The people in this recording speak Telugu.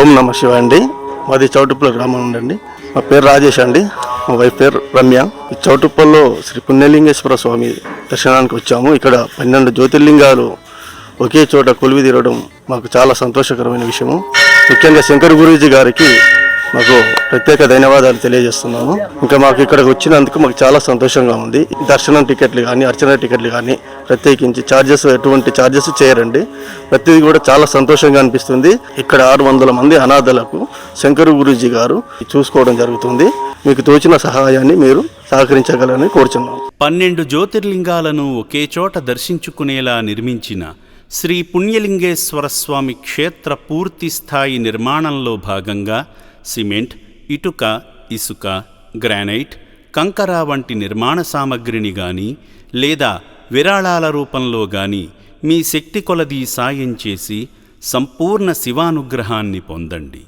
ఓం నమ శివాయ అండి. మాది చౌటుప్పల గ్రామం ఉండండి. మా పేరు రాజేష్ అండి. మా వైఫ్ పేరు రమ్య. ఈ చౌటుప్పల్లో శ్రీ పుణ్యలింగేశ్వర స్వామి దర్శనానికి వచ్చాము. ఇక్కడ 12 జ్యోతిర్లింగాలు ఒకే చోట కొలువి తీరడం మాకు చాలా సంతోషకరమైన విషయము. ముఖ్యంగా శంకర్ గురూజీ గారికి మాకు ప్రత్యేక ధన్యవాదాలు తెలియజేస్తున్నాము. ఇంకా మాకు ఇక్కడికి వచ్చినందుకు మాకు చాలా సంతోషంగా ఉంది. దర్శనం టికెట్లు కానీ అర్చన టికెట్లు కానీ ప్రత్యేకించి ఎటువంటి ఛార్జెస్ చేయరండి. ప్రతిదీ కూడా చాలా సంతోషంగా అనిపిస్తుంది. ఇక్కడ 600 మంది అనాథలకు శంకర్ గురూజీ గారు చూసుకోవడం జరుగుతుంది. మీకు తోచిన సహాయాన్ని మీరు సహకరించగలని కోరుచున్నాం. 12 జ్యోతిర్లింగాలను ఒకే చోట దర్శించుకునేలా నిర్మించిన శ్రీ పుణ్యలింగేశ్వర స్వామి క్షేత్ర పూర్తి స్థాయి నిర్మాణంలో భాగంగా సిమెంట్, ఇటుక, ఇసుక, గ్రానైట్, కంకర వంటి నిర్మాణ సామగ్రిని గాని లేదా విరాళాల రూపంలో గాని మీ శక్తి కొలది సాయం చేసి సంపూర్ణ శివానుగ్రహాన్ని పొందండి.